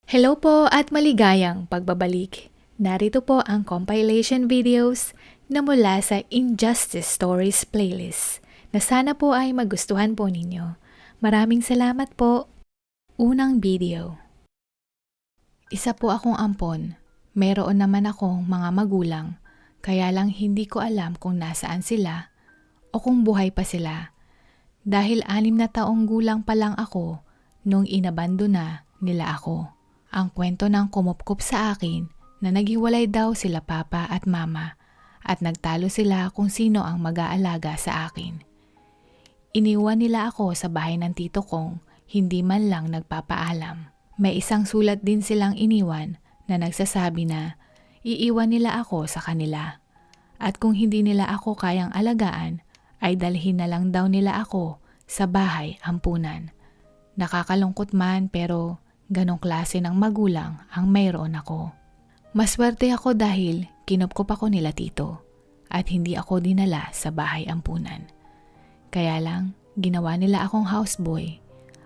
Hello po at maligayang pagbabalik. Narito po ang compilation videos na mula sa Injustice Stories playlist na sana po ay magustuhan po ninyo. Maraming salamat po. Unang video. Isa po akong ampon. Meron naman akong mga magulang, kaya lang hindi ko alam kung nasaan sila o kung buhay pa sila. Dahil 6 na taong gulang pa lang ako nung inabando na nila ako. Ang kwento ng kumupkup sa akin na naghiwalay daw sila papa at mama at nagtalo sila kung sino ang mag-aalaga sa akin. Iniwan nila ako sa bahay ng tito kong hindi man lang nagpapaalam. May isang sulat din silang iniwan na nagsasabi na iiwan nila ako sa kanila at kung hindi nila ako kayang alagaan ay dalhin na lang daw nila ako sa bahay ampunan. Nakakalungkot man pero ganong klase ng magulang ang mayroon ako. Maswerte ako dahil kinupkup ako nila tito at hindi ako dinala sa bahay ampunan. Kaya lang, ginawa nila akong houseboy.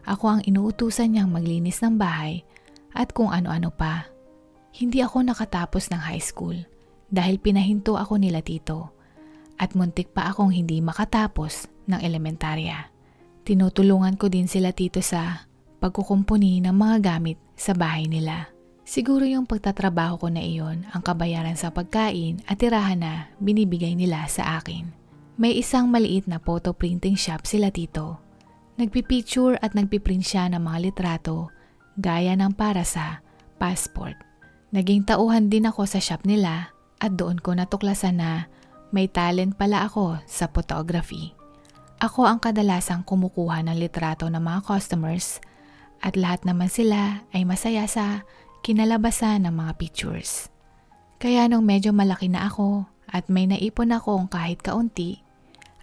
Ako ang inuutusan niyang maglinis ng bahay at kung ano-ano pa. Hindi ako nakatapos ng high school dahil pinahinto ako nila tito at muntik pa akong hindi makatapos ng elementarya. Tinutulungan ko din sila tito sa pagkukumpuni ng mga gamit sa bahay nila. Siguro yung pagtatrabaho ko na iyon ang kabayaran sa pagkain at tirahan na binibigay nila sa akin. May isang maliit na photo printing shop sila tito. Nagpipicture at nagpiprint siya ng mga litrato gaya ng para sa passport. Naging tauhan din ako sa shop nila at doon ko natuklasan na may talent pala ako sa photography. Ako ang kadalasang kumukuha ng litrato ng mga customers at lahat naman sila ay masaya sa kinalabasan ng mga pictures. Kaya nung medyo malaki na ako at may naipon akong kahit kaunti,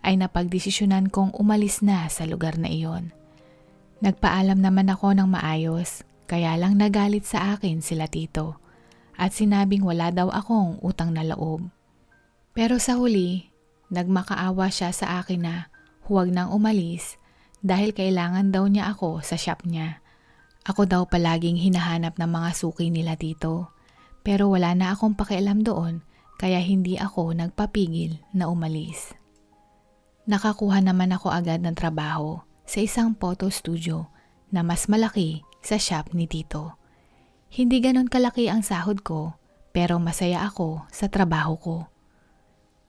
ay napagdesisyonan kong umalis na sa lugar na iyon. Nagpaalam naman ako ng maayos, kaya lang nagalit sa akin sila tito at sinabing wala daw akong utang na loob. Pero sa huli, nagmakaawa siya sa akin na huwag nang umalis dahil kailangan daw niya ako sa shop niya. Ako daw palaging hinahanap ng mga suki nila tito, pero wala na akong pakialam doon kaya hindi ako nagpapigil na umalis. Nakakuha naman ako agad ng trabaho sa isang photo studio na mas malaki sa shop ni tito. Hindi ganon kalaki ang sahod ko pero masaya ako sa trabaho ko.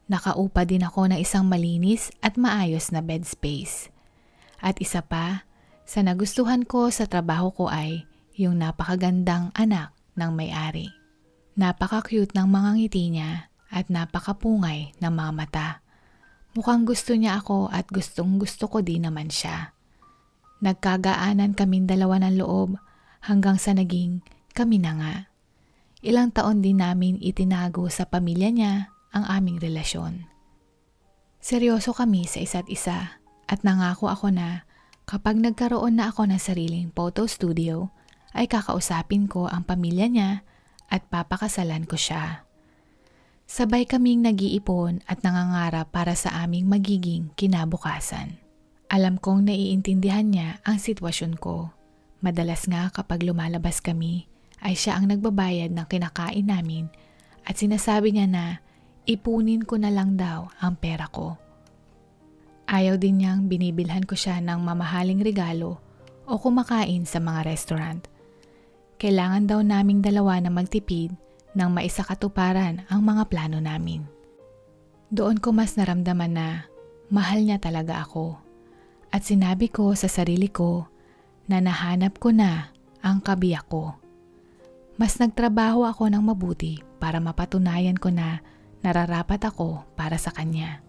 Nakaupa din ako ng isang malinis at maayos na bed space. At isa pa, sa nagustuhan ko sa trabaho ko ay yung napakagandang anak ng may-ari. Napaka-cute ng mga ngiti niya at napakapungay ng mga mata. Mukhang gusto niya ako at gustong gusto ko din naman siya. Nagkagaanan kaming dalawa ng loob hanggang sa naging kami na nga. Ilang taon din namin itinago sa pamilya niya ang aming relasyon. Seryoso kami sa isa't isa at nangako ako na kapag nagkaroon na ako ng sariling photo studio, ay kakausapin ko ang pamilya niya at papakasalan ko siya. Sabay kaming nag-iipon at nangangarap para sa aming magiging kinabukasan. Alam kong naiintindihan niya ang sitwasyon ko. Madalas nga kapag lumalabas kami, ay siya ang nagbabayad ng kinakain namin at sinasabi niya na ipunin ko na lang daw ang pera ko. Ayaw din niyang binibilhan ko siya ng mamahaling regalo o kumakain sa mga restaurant. Kailangan daw naming dalawa na magtipid nang maisakatuparan ang mga plano namin. Doon ko mas naramdaman na mahal niya talaga ako at sinabi ko sa sarili ko na nahanap ko na ang kabiyak ko. Mas nagtrabaho ako ng mabuti para mapatunayan ko na nararapat ako para sa kanya.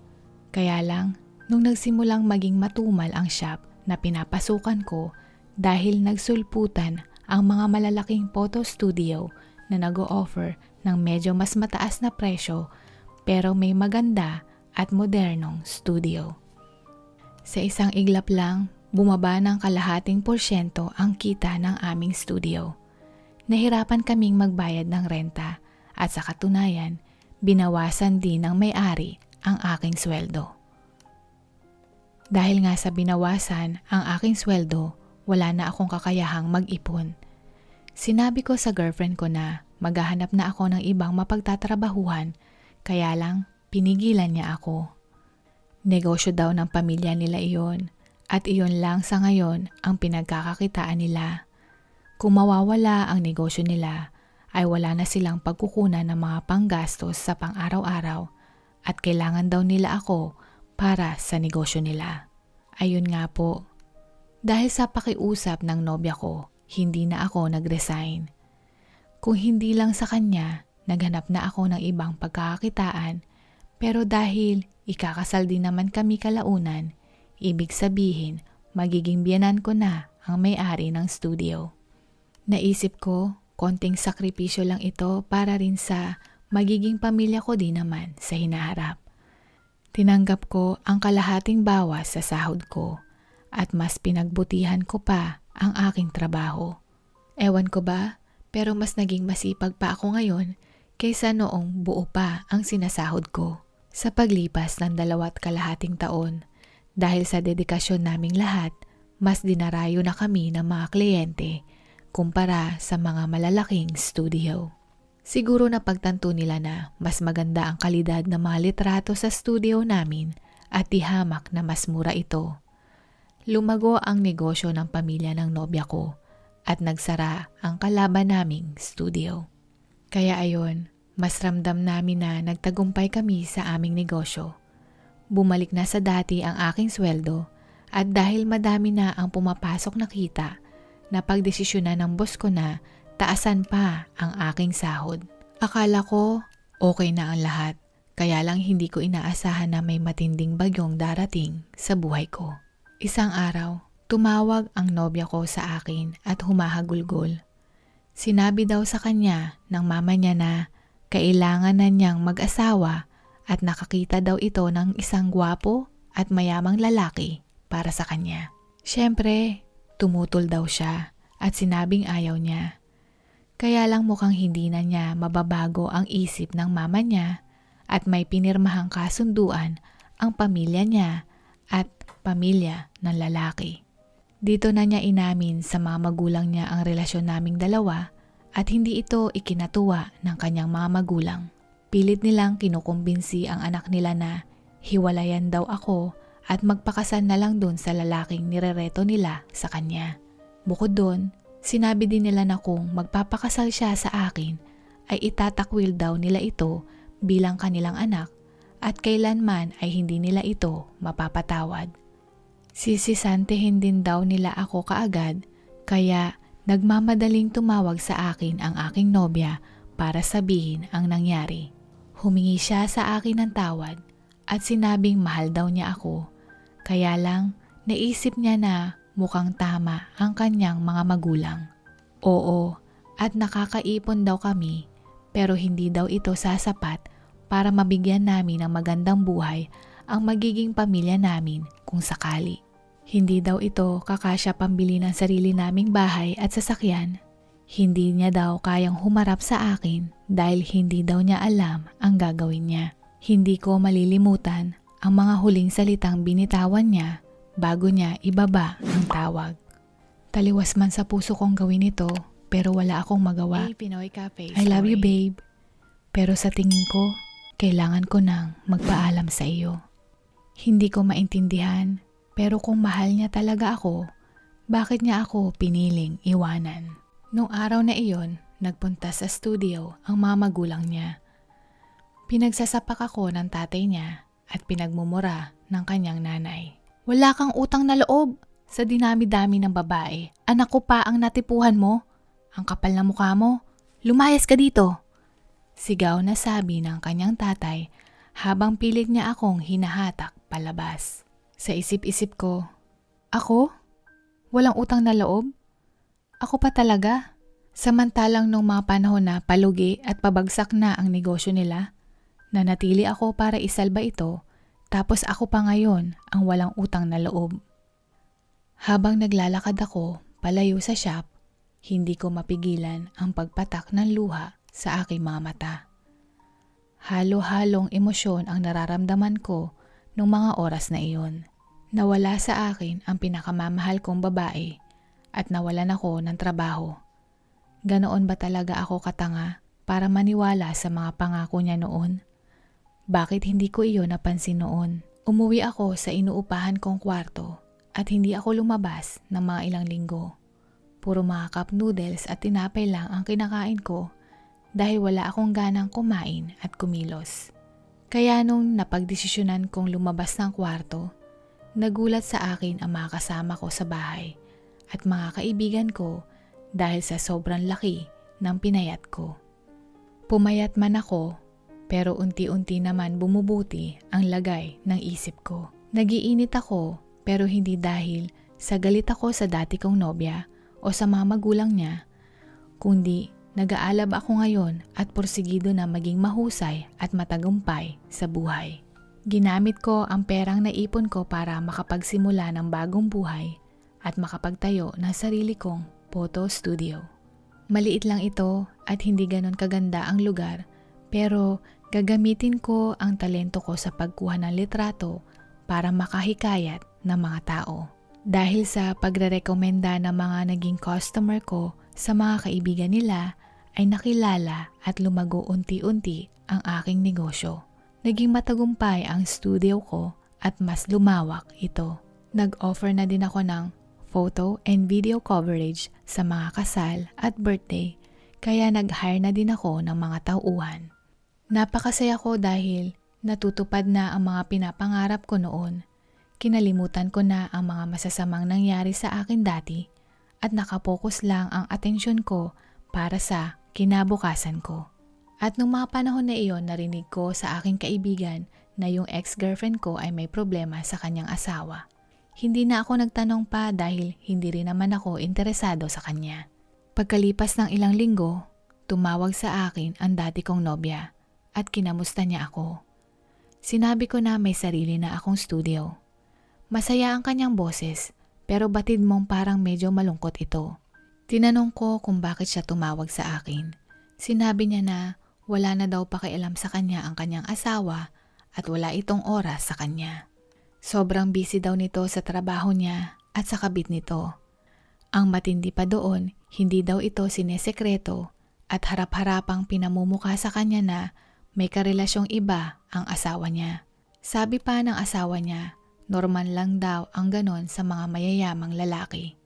Kaya lang, nung nagsimulang maging matumal ang shop na pinapasukan ko dahil nagsulputan ang mga malalaking photo studio na nag-o-offer ng medyo mas mataas na presyo pero may maganda at modernong studio. Sa isang iglap lang, bumaba ng kalahating porsyento ang kita ng aming studio. Nahirapan kaming magbayad ng renta at sa katunayan, binawasan din ng may-ari ang aking sweldo. Dahil nga sa binawasan ang aking sweldo, wala na akong kakayahang mag-ipon. Sinabi ko sa girlfriend ko na maghahanap na ako ng ibang mapagtatrabahuhan, kaya lang pinigilan niya ako. Negosyo daw ng pamilya nila iyon at iyon lang sa ngayon ang pinagkakakitaan nila. Kung mawawala ang negosyo nila, ay wala na silang pagkukunan ng mga panggastos sa pang-araw-araw at kailangan daw nila ako para sa negosyo nila. Ayun nga po, dahil sa pakiusap ng nobya ko, hindi na ako nag-resign. Kung hindi lang sa kanya, naghanap na ako ng ibang pagkakakitaan, pero dahil ikakasal din naman kami kalaunan, ibig sabihin magiging biyenan ko na ang may-ari ng studio. Naisip ko, konting sakripisyo lang ito para rin sa magiging pamilya ko din naman sa hinaharap. Tinanggap ko ang kalahating bawas sa sahod ko at mas pinagbutihan ko pa ang aking trabaho. Ewan ko ba, pero mas naging masipag pa ako ngayon kaysa noong buo pa ang sinasahod ko. Sa paglipas ng 2.5 taon, dahil sa dedikasyon naming lahat, mas dinarayo na kami ng mga kliyente kumpara sa mga malalaking studio. Siguro napagtanto nila na mas maganda ang kalidad ng mga litrato sa studio namin at tihamak na mas mura ito. Lumago ang negosyo ng pamilya ng nobya ko at nagsara ang kalaban naming studio. Kaya ayon, mas ramdam namin na nagtagumpay kami sa aming negosyo. Bumalik na sa dati ang aking sweldo at dahil madami na ang pumapasok na kita, napagdesisyonan ng boss ko na taasan pa ang aking sahod. Akala ko okay na ang lahat, kaya lang hindi ko inaasahan na may matinding bagyong darating sa buhay ko. Isang araw, tumawag ang nobya ko sa akin at humahagulgol. Sinabi daw sa kanya ng mama niya na kailangan na niyang mag-asawa at nakakita daw ito ng isang gwapo at mayamang lalaki para sa kanya. Siyempre, tumutol daw siya at sinabing ayaw niya. Kaya lang mukhang hindi na niya mababago ang isip ng mama niya at may pinirmahang kasunduan ang pamilya niya at pamilya ng lalaki. Dito na niya inamin sa mga magulang niya ang relasyon naming dalawa at hindi ito ikinatuwa ng kanyang mga magulang. Pilit nilang kinukumbinsi ang anak nila na hiwalayan daw ako at magpakasal na lang dun sa lalaking nirereto nila sa kanya. Bukod dun, sinabi din nila na kung magpapakasal siya sa akin ay itatakwil daw nila ito bilang kanilang anak at kailanman ay hindi nila ito mapapatawad. Sisisantehin din daw nila ako kaagad kaya nagmamadaling tumawag sa akin ang aking nobya para sabihin ang nangyari. Humingi siya sa akin ng tawad at sinabing mahal daw niya ako. Kaya lang naisip niya na mukhang tama ang kanyang mga magulang. Oo, at nakakaipon daw kami pero hindi daw ito sasapat para mabigyan namin ng magandang buhay ang magiging pamilya namin kung sakali. Hindi daw ito kakasya pambili ng sarili naming bahay at sasakyan. Hindi niya daw kayang humarap sa akin dahil hindi daw niya alam ang gagawin niya. Hindi ko malilimutan ang mga huling salitang binitawan niya bago niya ibaba ang tawag. Taliwas man sa puso kong gawin ito pero wala akong magawa. I love you babe. Pero sa tingin ko, kailangan ko nang magpaalam sa iyo. Hindi ko maintindihan. Pero kung mahal niya talaga ako, bakit niya ako piniling iwanan? Nung araw na iyon, nagpunta sa studio ang mga magulang niya. Pinagsasapak ako ng tatay niya at pinagmumura ng kanyang nanay. Wala kang utang na loob sa dinami-dami ng babae. Anak ko pa ang natipuhan mo. Ang kapal na mukha mo. Lumayas ka dito. Sigaw na sabi ng kanyang tatay habang pilit niya akong hinahatak palabas. Sa isip-isip ko, ako? Walang utang na loob? Ako pa talaga? Samantalang nung mga panahon na palugi at pabagsak na ang negosyo nila, nanatili ako para isalba ito, tapos ako pa ngayon ang walang utang na loob. Habang naglalakad ako palayo sa shop, hindi ko mapigilan ang pagpatak ng luha sa aking mga mata. Halo-halong emosyon ang nararamdaman ko nung mga oras na iyon. Nawala sa akin ang pinakamamahal kong babae at nawalan ako ng trabaho. Ganoon ba talaga ako katanga para maniwala sa mga pangako niya noon? Bakit hindi ko iyon napansin noon? Umuwi ako sa inuupahan kong kwarto at hindi ako lumabas ng mga ilang linggo. Puro mga cup noodles at tinapay lang ang kinakain ko dahil wala akong ganang kumain at kumilos. Kaya nung napagdesisyonan kong lumabas ng kwarto, nagulat sa akin ang mga kasama ko sa bahay at mga kaibigan ko dahil sa sobrang laki ng pinayat ko. Pumayat man ako, pero unti-unti naman bumubuti ang lagay ng isip ko. Nagiinit ako, pero hindi dahil sa galit ako sa dati kong nobya o sa mga magulang niya, kundi nag-aalab ako ngayon at porsigido na maging mahusay at matagumpay sa buhay. Ginamit ko ang perang naipon ko para makapagsimula ng bagong buhay at makapagtayo ng sarili kong photo studio. Maliit lang ito at hindi ganon kaganda ang lugar, pero gagamitin ko ang talento ko sa pagkuha ng litrato para makahikayat ng mga tao. Dahil sa pagre-rekomenda ng mga naging customer ko sa mga kaibigan nila, ay nakilala at lumago unti-unti ang aking negosyo. Naging matagumpay ang studio ko at mas lumawak ito. Nag-offer na din ako ng photo and video coverage sa mga kasal at birthday, kaya nag-hire na din ako ng mga tauhan. Napakasaya ko dahil natutupad na ang mga pinapangarap ko noon. Kinalimutan ko na ang mga masasamang nangyari sa akin dati at nakapokus lang ang atensyon ko para sa kinabukasan ko. At nung mga panahon na iyon, narinig ko sa aking kaibigan na yung ex-girlfriend ko ay may problema sa kanyang asawa. Hindi na ako nagtanong pa dahil hindi rin naman ako interesado sa kanya. Pagkalipas ng ilang linggo, tumawag sa akin ang dati kong nobya at kinamusta niya ako. Sinabi ko na may sarili na akong studio. Masaya ang kanyang boses, pero batid mong parang medyo malungkot ito. Tinanong ko kung bakit siya tumawag sa akin. Sinabi niya na wala na daw pakialam sa kanya ang kanyang asawa at wala itong oras sa kanya. Sobrang busy daw nito sa trabaho niya at sa kabit nito. Ang matindi pa doon, hindi daw ito sinesekreto at harap-harapang pinamumukha sa kanya na may karelasyong iba ang asawa niya. Sabi pa ng asawa niya, normal lang daw ang ganon sa mga mayayamang lalaki.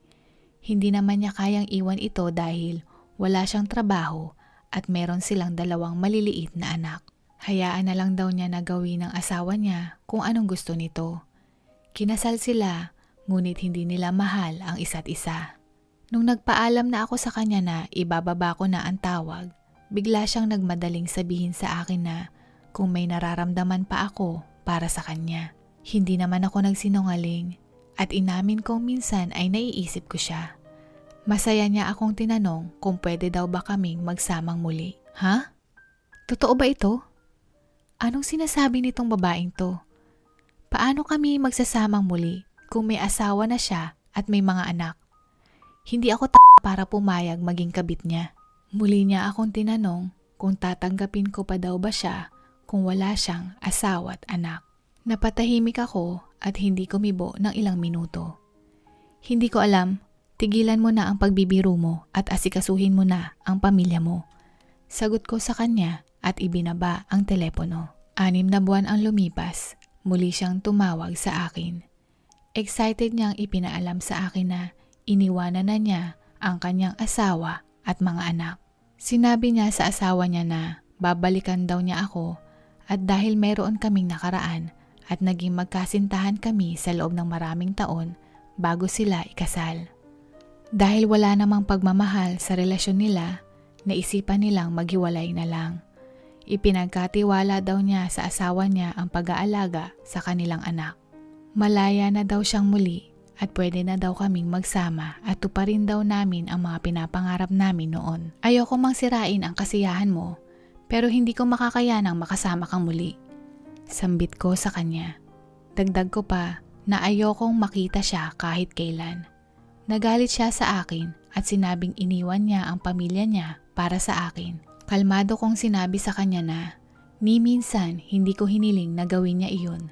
Hindi naman niya kayang iwan ito dahil wala siyang trabaho at meron silang 2 maliliit na anak. Hayaan na lang daw niya na gawin ng asawa niya kung anong gusto nito. Kinasal sila, ngunit hindi nila mahal ang isa't isa. Nung nagpaalam na ako sa kanya na ibababa ko na ang tawag, bigla siyang nagmadaling sabihin sa akin na kung may nararamdaman pa ako para sa kanya. Hindi naman ako nagsinungaling at inamin kong minsan ay naiisip ko siya. Masaya niya akong tinanong kung pwede daw ba kaming magsamang muli. Ha? Totoo ba ito? Anong sinasabi nitong babaeng to? Paano kami magsasamang muli kung may asawa na siya at may mga anak? Hindi ako para pumayag maging kabit niya. Muli niya akong tinanong kung tatanggapin ko pa daw ba siya kung wala siyang asawa at anak. Napatahimik ako at hindi kumibo ng ilang minuto. Hindi ko alam, tigilan mo na ang pagbibiro mo at asikasuhin mo na ang pamilya mo. Sagot ko sa kanya at ibinaba ang telepono. 6 na buwan ang lumipas, muli siyang tumawag sa akin. Excited niyang ipinaalam sa akin na iniwanan na niya ang kanyang asawa at mga anak. Sinabi niya sa asawa niya na babalikan daw niya ako at dahil meron kaming nakaraan at naging magkasintahan kami sa loob ng maraming taon bago sila ikasal. Dahil wala namang pagmamahal sa relasyon nila, naisipan nilang maghiwalay na lang. Ipinagkatiwala daw niya sa asawa niya ang pag-aalaga sa kanilang anak. Malaya na daw siyang muli at pwede na daw kaming magsama at tuparin daw namin ang mga pinapangarap namin noon. Ayoko mang sirain ang kasiyahan mo, pero hindi ko makakayanang makasama kang muli. Sambit ko sa kanya. Dagdag ko pa na ayokong makita siya kahit kailan. Nagalit siya sa akin at sinabing iniwan niya ang pamilya niya para sa akin. Kalmado kong sinabi sa kanya na ni minsan hindi ko hiniling na gawin niya iyon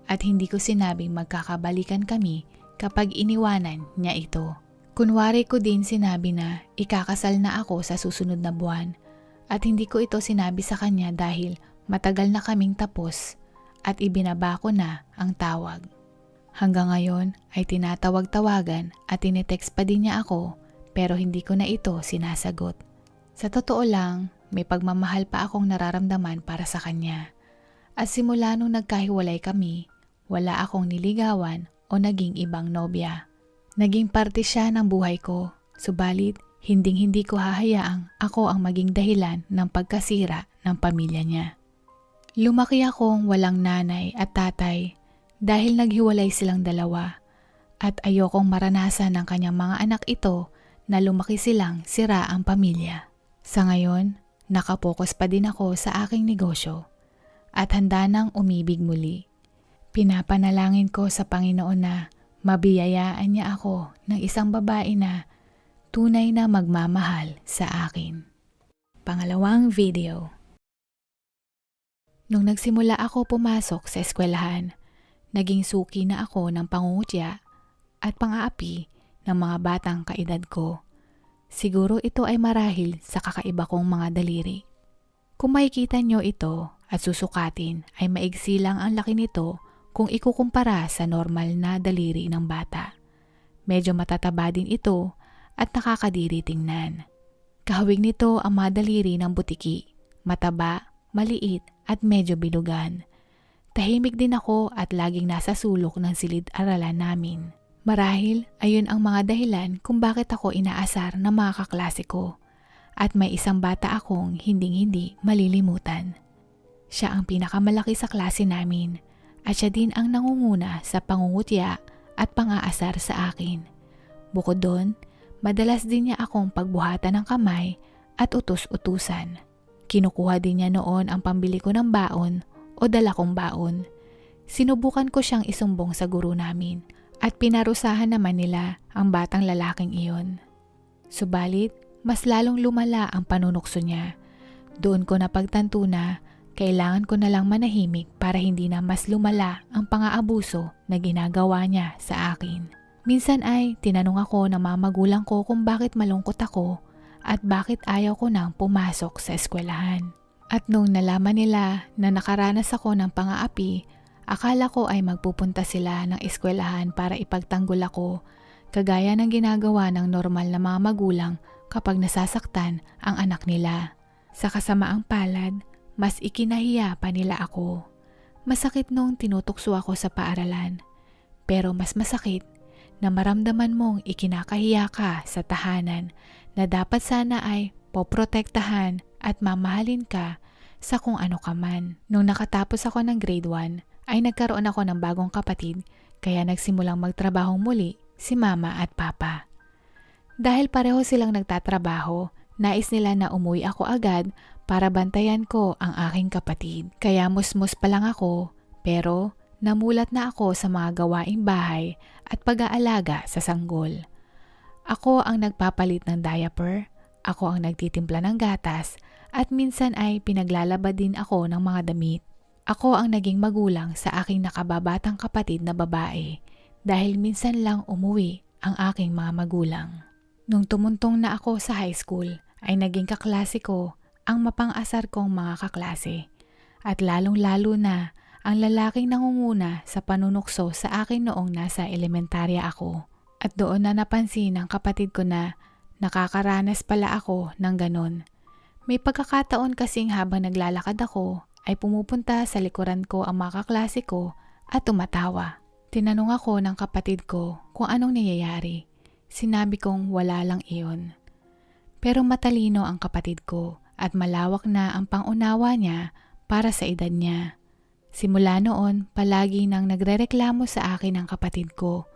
at hindi ko sinabing magkakabalikan kami kapag iniwanan niya ito. Kunwari ko din sinabi na ikakasal na ako sa susunod na buwan at hindi ko ito sinabi sa kanya dahil matagal na kaming tapos at ibinaba ko na ang tawag. Hanggang ngayon ay tinatawag-tawagan at tinetext pa din niya ako pero hindi ko na ito sinasagot. Sa totoo lang, may pagmamahal pa akong nararamdaman para sa kanya. At simula nung nagkahiwalay kami, wala akong niligawan o naging ibang nobya. Naging parte siya ng buhay ko, subalit hinding-hindi ko hahayaang ako ang maging dahilan ng pagkasira ng pamilya niya. Lumaki akong walang nanay at tatay dahil naghiwalay silang dalawa at ayokong maranasan ng kanyang mga anak ito na lumaki silang sira ang pamilya. Sa ngayon, nakapokus pa din ako sa aking negosyo at handa nang umibig muli. Pinapanalangin ko sa Panginoon na mabiyayaan niya ako ng isang babae na tunay na magmamahal sa akin. Pangalawang video. Nung nagsimula ako pumasok sa eskwelahan, naging suki na ako ng pangungutya at pang-aapi ng mga batang kaedad ko. Siguro ito ay marahil sa kakaiba kong mga daliri. Kung makikita nyo ito at susukatin ay maigsi lang ang laki nito kung ikukumpara sa normal na daliri ng bata. Medyo matataba din ito at nakakadiri tingnan. Kahawig nito ang mga daliri ng butiki, mataba, maliit at medyo bilugan. Tahimik din ako at laging nasa sulok ng silid-aralan namin. Marahil ayun ang mga dahilan kung bakit ako inaasar ng mga kaklase ko at may isang bata akong hinding-hindi malilimutan. Siya ang pinakamalaki sa klase namin at siya din ang nangunguna sa pangungutya at pang-aasar sa akin. Bukod doon, madalas din niya akong pagbuhatan ng kamay at utus-utusan. Kinukuha din niya noon ang pambili ko ng baon o dala kong baon. Sinubukan ko siyang isumbong sa guro namin at pinarusahan naman nila ang batang lalaking iyon. Subalit, mas lalong lumala ang panunukso niya. Doon ko napagtanto na kailangan ko na lang manahimik para hindi na mas lumala ang pang-aabuso na ginagawa niya sa akin. Minsan ay tinanong ako ng mga magulang ko kung bakit malungkot ako at bakit ayaw ko nang pumasok sa eskwelahan. At nung nalaman nila na nakaranas ako ng pang-aapi, akala ko ay magpupunta sila ng eskwelahan para ipagtanggol ako, kagaya ng ginagawa ng normal na mga magulang kapag nasasaktan ang anak nila. Sa kasamaang palad, mas ikinahiya pa nila ako. Masakit nung tinutukso ako sa paaralan. Pero mas masakit na maramdaman mong ikinakahiya ka sa tahanan na dapat sana ay poprotektahan at mamahalin ka sa kung ano ka man. Nung nakatapos ako ng grade 1, ay nagkaroon ako ng bagong kapatid kaya nagsimulang magtrabaho muli si mama at papa. Dahil pareho silang nagtatrabaho, nais nila na umuwi ako agad para bantayan ko ang aking kapatid. Kaya musmus pa lang ako, pero namulat na ako sa mga gawaing bahay at pag-aalaga sa sanggol. Ako ang nagpapalit ng diaper, ako ang nagtitimpla ng gatas, at minsan ay pinaglalaba din ako ng mga damit. Ako ang naging magulang sa aking nakababatang kapatid na babae dahil minsan lang umuwi ang aking mga magulang. Nung tumuntong na ako sa high school, ay naging kaklase ko ang mapang-asar kong mga kaklase at lalong-lalo na ang lalaking nangunguna sa panunukso sa akin noong nasa elementarya ako. At doon na napansin ng kapatid ko na nakakaranas pala ako ng ganon. May pagkakataon kasing habang naglalakad ako ay pumupunta sa likuran ko ang mga kaklase ko at tumatawa. Tinanong ako ng kapatid ko kung anong nangyayari. Sinabi kong wala lang iyon. Pero matalino ang kapatid ko at malawak na ang pangunawa niya para sa edad niya. Simula noon, palagi nang nagrereklamo sa akin ang kapatid ko.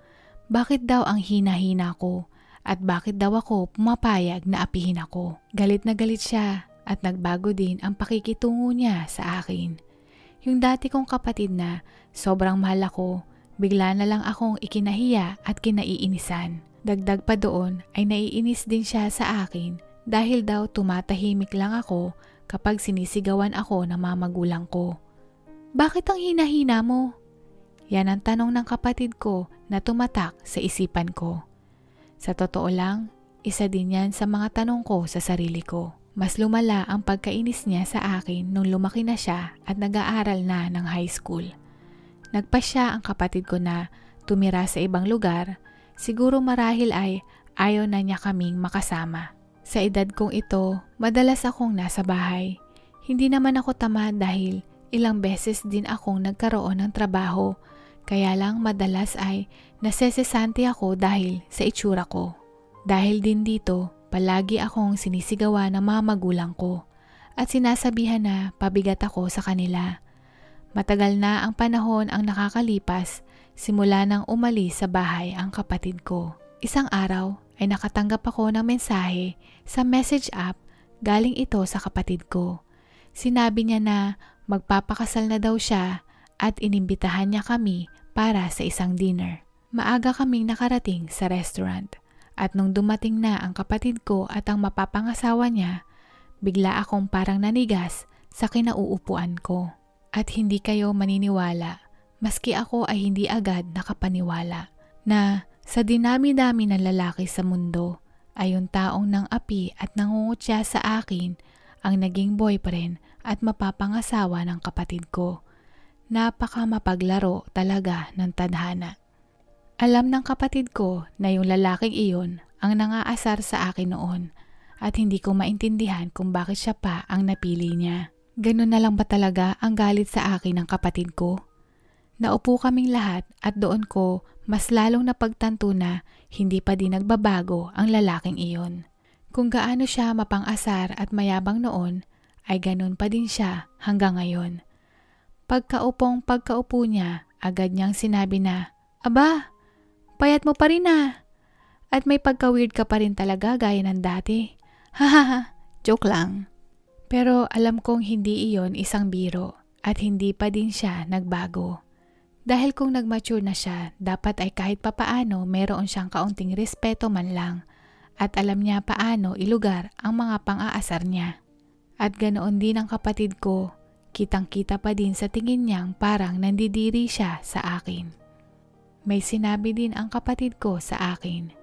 Bakit daw ang hina-hina ko at bakit daw ako pumapayag na apihin ako? Galit na galit siya at nagbago din ang pakikitungo niya sa akin. Yung dati kong kapatid na sobrang mahal ako, bigla na lang akong ikinahiya at kinaiinisan. Dagdag pa doon ay naiinis din siya sa akin dahil daw tumatahimik lang ako kapag sinisigawan ako ng mga magulang ko. Bakit ang hina-hina mo? Yan ang tanong ng kapatid ko na tumatak sa isipan ko. Sa totoo lang, isa din yan sa mga tanong ko sa sarili ko. Mas lumala ang pagkainis niya sa akin nung lumaki na siya at nag-aaral na ng high school. Nagpasya ang kapatid ko na tumira sa ibang lugar, siguro marahil ay ayaw na niya kaming makasama. Sa edad kong ito, madalas akong nasa bahay. Hindi naman ako tamad dahil ilang beses din akong nagkaroon ng trabaho, kaya lang madalas ay nasesesante ako dahil sa itsura ko. Dahil din dito, palagi akong sinisigawan ng mga magulang ko at sinasabihan na pabigat ako sa kanila. Matagal na ang panahon ang nakakalipas simula nang umalis sa bahay ang kapatid ko. Isang araw ay nakatanggap ako ng mensahe sa message app, galing ito sa kapatid ko. Sinabi niya na magpapakasal na daw siya at inimbitahan niya kami para sa isang dinner. Maaga kaming nakarating sa restaurant at nung dumating na ang kapatid ko at ang mapapangasawa niya, bigla akong parang nanigas sa kinauupuan ko. At hindi kayo maniniwala, maski ako ay hindi agad nakapaniwala, na sa dinami-dami ng lalaki sa mundo ay yung taong nang api at nangungutya sa akin ang naging boyfriend at mapapangasawa ng kapatid ko. Napaka mapaglaro talaga ng tadhana. Alam ng kapatid ko na yung lalaking iyon ang nangaasar sa akin noon at hindi ko maintindihan kung bakit siya pa ang napili niya. Ganun na lang ba talaga ang galit sa akin ng kapatid ko? Naupo kaming lahat at doon ko mas lalong napagtanto na hindi pa din nagbabago ang lalaking iyon. Kung gaano siya mapang-asar at mayabang noon, ay ganun pa din siya hanggang ngayon. Pagkaupo niya, agad niyang sinabi na, "Aba, payat mo pa rin ah. At may pagka-weird ka pa rin talaga gaya ng dati." Hahaha, joke lang. Pero alam kong hindi iyon isang biro at hindi pa din siya nagbago. Dahil kung nag-mature na siya, dapat ay kahit papaano meron siyang kaunting respeto man lang at alam niya paano ilugar ang mga pang-aasar niya. At ganoon din ang kapatid ko, kitang-kita pa din sa tingin niyang parang nandidiri siya sa akin. May sinabi din ang kapatid ko sa akin,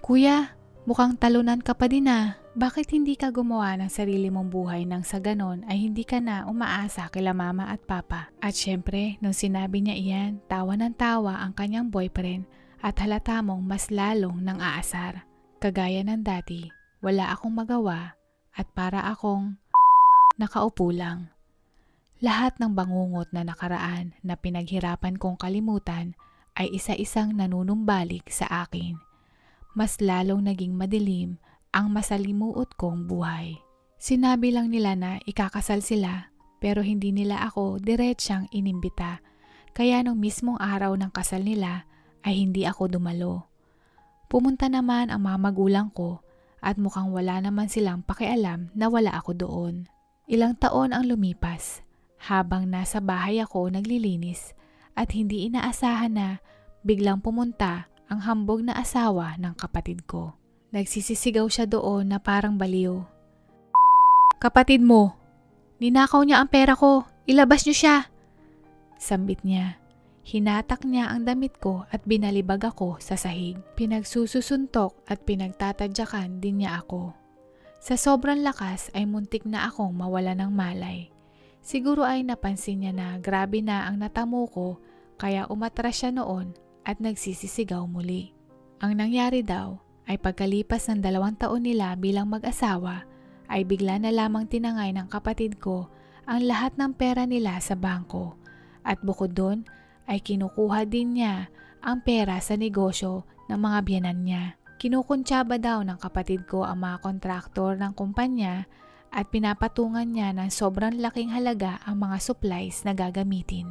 "Kuya, mukhang talunan ka pa din ah. Bakit hindi ka gumawa ng sarili mong buhay nang sa ganon ay hindi ka na umaasa kila mama at papa?" At syempre, nung sinabi niya iyan, tawa ng tawa ang kanyang boyfriend at halata mong mas lalong nang aasar. Kagaya ng dati, wala akong magawa at para akong nakaupo lang. Lahat ng bangungot na nakaraan na pinaghirapan kong kalimutan ay isa-isang nanunumbalik sa akin. Mas lalong naging madilim ang masalimuot kong buhay. Sinabi lang nila na ikakasal sila pero hindi nila ako diretsyang inimbita. Kaya nung mismong araw ng kasal nila ay hindi ako dumalo. Pumunta naman ang mga magulang ko at mukhang wala naman silang pakialam na wala ako doon. Ilang taon ang lumipas habang nasa bahay ako naglilinis at hindi inaasahan na biglang pumunta ang hambog na asawa ng kapatid ko. Nagsisisigaw siya doon na parang baliw. "Kapatid mo, ninakaw niya ang pera ko, ilabas niyo siya!" Sambit niya. Hinatak niya ang damit ko at binalibag ako sa sahig. Pinagsususuntok at pinagtatadyakan din niya ako. Sa sobrang lakas ay muntik na akong mawala ng malay. Siguro ay napansin niya na grabe na ang natamo ko kaya umatras siya noon at nagsisisigaw muli. Ang nangyari daw ay pagkalipas ng 2 taon nila bilang mag-asawa ay bigla na lamang tinangay ng kapatid ko ang lahat ng pera nila sa bangko at bukod doon ay kinukuha din niya ang pera sa negosyo ng mga biyenan niya. Kinukuntsaba daw ng kapatid ko ang mga kontraktor ng kumpanya at pinapatungan niya ng sobrang laking halaga ang mga supplies na gagamitin.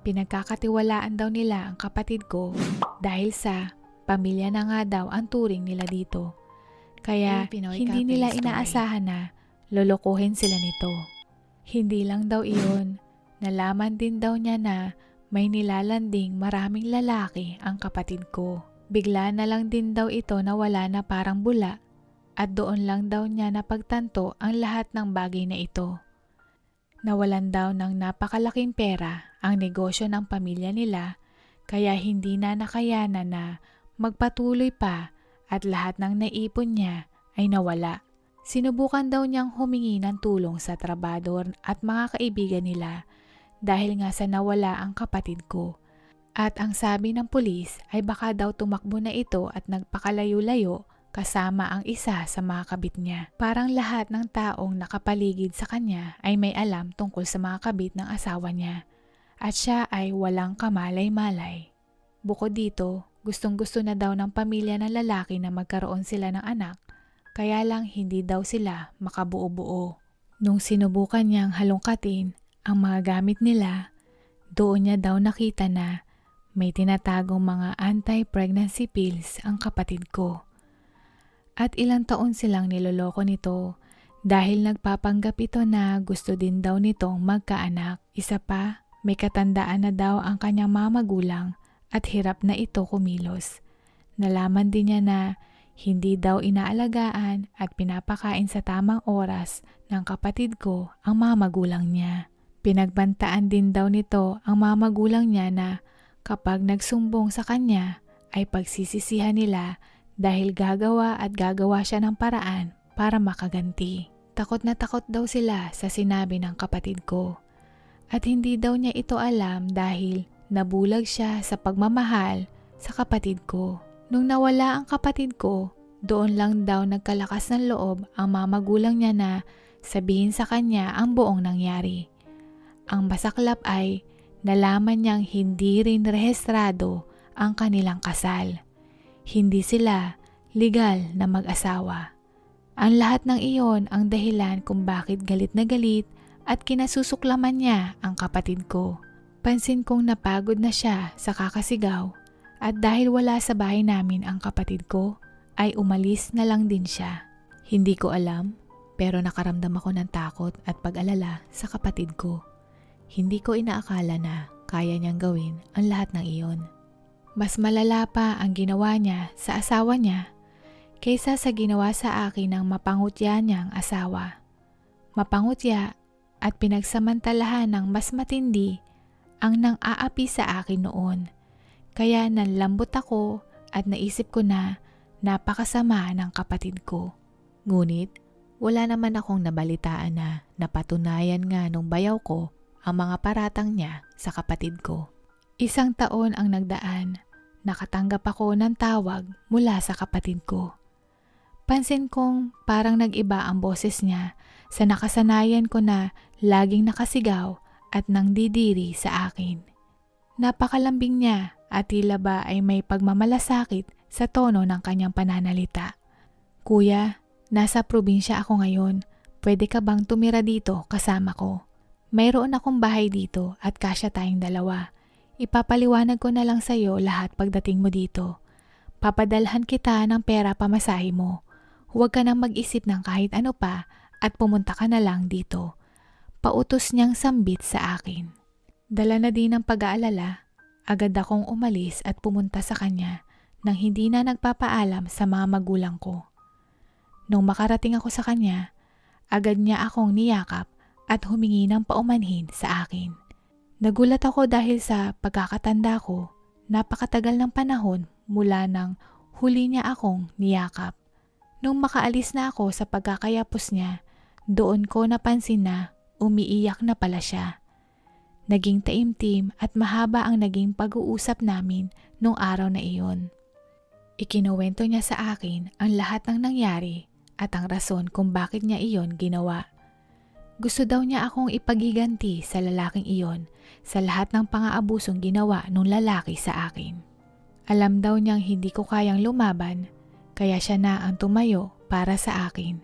Pinagkakatiwalaan daw nila ang kapatid ko dahil sa pamilya na nga daw ang turing nila dito. Kaya hindi nila inaasahan na lolokohin sila nito. Hindi lang daw iyon, nalaman din daw niya na may nilalanding maraming lalaki ang kapatid ko. Bigla na lang din daw ito nawala na parang bula at doon lang daw niya napagtanto ang lahat ng bagay na ito. Nawalan daw ng napakalaking pera ang negosyo ng pamilya nila kaya hindi na nakayanan na magpatuloy pa at lahat ng naipon niya ay nawala. Sinubukan daw niyang humingi ng tulong sa trabador at mga kaibigan nila dahil nga sa nawala ang kapatid ko. At ang sabi ng pulis ay baka daw tumakbo na ito at nagpakalayo-layo kasama ang isa sa mga kabit niya. Parang lahat ng taong nakapaligid sa kanya ay may alam tungkol sa mga kabit ng asawa niya at siya ay walang kamalay-malay. Bukod dito, gustong-gusto na daw ng pamilya ng lalaki na magkaroon sila ng anak, kaya lang hindi daw sila makabuo-buo. Nung sinubukan niyang halongkatin ang mga gamit nila, doon niya daw nakita na may tinatagong mga anti-pregnancy pills ang kapatid ko. At ilang taon silang niloloko nito dahil nagpapanggap ito na gusto din daw nitong magkaanak. Isa pa, may katandaan na daw ang kanyang mga magulang at hirap na ito kumilos. Nalaman din niya na hindi daw inaalagaan at pinapakain sa tamang oras ng kapatid ko ang mga magulang niya. Pinagbantaan din daw nito ang mga magulang niya na kapag nagsumbong sa kanya ay pagsisisihan nila dahil gagawa siya ng paraan para makaganti. Takot na takot daw sila sa sinabi ng kapatid ko. At hindi daw niya ito alam dahil nabulag siya sa pagmamahal sa kapatid ko. Nung nawala ang kapatid ko, doon lang daw nagkalakas ng loob ang mga magulang niya na sabihin sa kanya ang buong nangyari. Ang masaklap ay nalaman niyang hindi rin rehistrado ang kanilang kasal. Hindi sila legal na mag-asawa. Ang lahat ng iyon ang dahilan kung bakit galit na galit at kinasusuklaman niya ang kapatid ko. Pansin kong napagod na siya sa kakasigaw at dahil wala sa bahay namin ang kapatid ko, ay umalis na lang din siya. Hindi ko alam, pero nakaramdam ako ng takot at pag-alala sa kapatid ko. Hindi ko inaakala na kaya niyang gawin ang lahat ng iyon. Mas malala pa ang ginawa niya sa asawa niya kaysa sa ginawa sa akin ng mapangutya niyang asawa. Mapangutya at pinagsamantalahan ng mas matindi ang nang-aapi sa akin noon. Kaya nanlambot ako at naisip ko na napakasama ng kapatid ko. Ngunit wala naman akong nabalitaan na napatunayan nga nung bayaw ko ang mga paratang niya sa kapatid ko. 1 taon ang nagdaan, nakatanggap ako ng tawag mula sa kapatid ko. Pansin kong parang nag-iba ang boses niya sa nakasanayan ko na laging nakasigaw at nangdidiri sa akin. Napakalambing niya at tila ba ay may pagmamalasakit sa tono ng kanyang pananalita. Kuya, nasa probinsya ako ngayon. Pwede ka bang tumira dito kasama ko? Mayroon akong bahay dito at kasya tayong dalawa. Ipapaliwanag ko na lang sa iyo lahat pagdating mo dito. Papadalhan kita ng pera pamasahe mo. Huwag ka nang mag-isip ng kahit ano pa at pumunta ka na lang dito. Pautos niyang sambit sa akin. Dala na din ng pag-aalala, agad akong umalis at pumunta sa kanya nang hindi na nagpapaalam sa mga magulang ko. Nung makarating ako sa kanya, agad niya akong niyakap at humingi ng paumanhin sa akin. Nagulat ako dahil sa pagkakatanda ko, napakatagal ng panahon mula nang huli niya akong niyakap. Nung makaalis na ako sa pagkakayapos niya, doon ko napansin na umiiyak na pala siya. Naging taimtim at mahaba ang naging pag-uusap namin nung araw na iyon. Ikinuwento niya sa akin ang lahat ng nangyari at ang rason kung bakit niya iyon ginawa. Gusto daw niya akong ipaghiganti sa lalaking iyon sa lahat ng pang-aabusong ginawa nung lalaki sa akin. Alam daw niyang hindi ko kayang lumaban, kaya siya na ang tumayo para sa akin.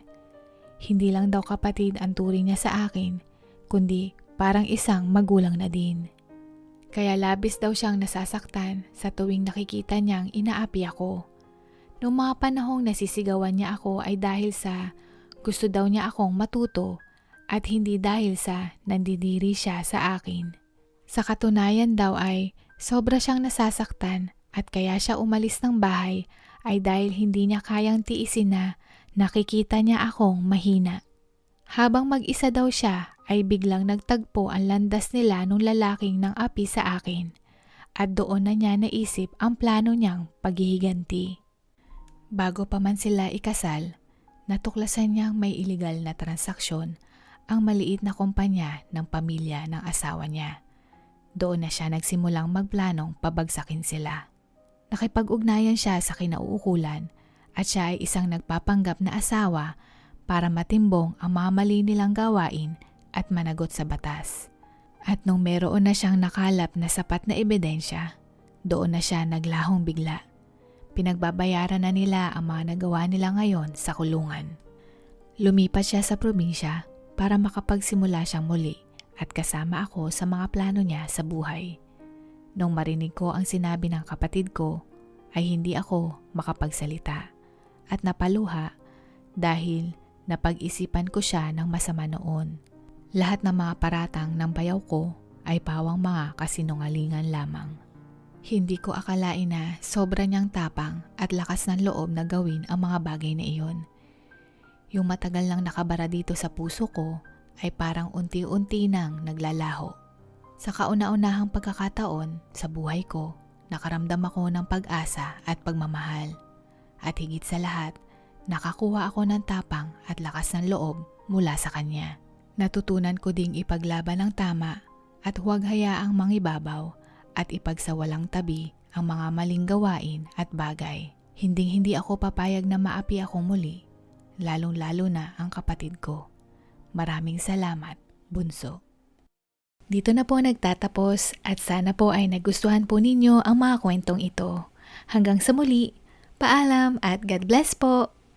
Hindi lang daw kapatid ang turing niya sa akin, kundi parang isang magulang na din. Kaya labis daw siyang nasasaktan sa tuwing nakikita niyang inaapi ako. Noong mga panahong nasisigawan niya ako ay dahil sa gusto daw niya akong matuto at hindi dahil sa nandidiri siya sa akin. Sa katunayan daw ay sobra siyang nasasaktan at kaya siya umalis ng bahay ay dahil hindi niya kayang tiisin na nakikita niya akong mahina. Habang mag-isa daw siya ay biglang nagtagpo ang landas nila nung lalaking nang api sa akin at doon na niya naisip ang plano niyang paghihiganti. Bago pa man sila ikasal, natuklasan niyang may iligal na transaksyon ang maliit na kumpanya ng pamilya ng asawa niya. Doon na siya nagsimulang magplanong pabagsakin sila. Nakipag-ugnayan siya sa kinauukulan at siya ay isang nagpapanggap na asawa para matimbong ang mga mali nilang gawain at managot sa batas. At nung meron na siyang nakalap na sapat na ebidensya, doon na siya naglahong bigla. Pinagbabayaran na nila ang mga nagawa nila ngayon sa kulungan. Lumipat siya sa probinsya para makapagsimula siyang muli at kasama ako sa mga plano niya sa buhay. Nung marinig ko ang sinabi ng kapatid ko, ay hindi ako makapagsalita at napaluha dahil napag-isipan ko siya ng masama noon. Lahat ng mga paratang ng bayaw ko ay pawang mga kasinungalingan lamang. Hindi ko akalain na sobra niyang tapang at lakas ng loob na gawin ang mga bagay na iyon. Yung matagal nang nakabara dito sa puso ko ay parang unti-unti nang naglalaho. Sa kauna-unahang pagkakataon sa buhay ko, nakaramdam ako ng pag-asa at pagmamahal. At higit sa lahat, nakakuha ako ng tapang at lakas ng loob mula sa kanya. Natutunan ko ding ipaglaban ng tama at huwag hayaang mangibabaw at ipagsawalang tabi ang mga maling gawain at bagay. Hinding-hindi ako papayag na maapi ako muli, lalong-lalo na ang kapatid ko. Maraming salamat, Bunso. Dito na po nagtatapos at sana po ay nagustuhan po ninyo ang mga kwentong ito. Hanggang sa muli, paalam at God bless po!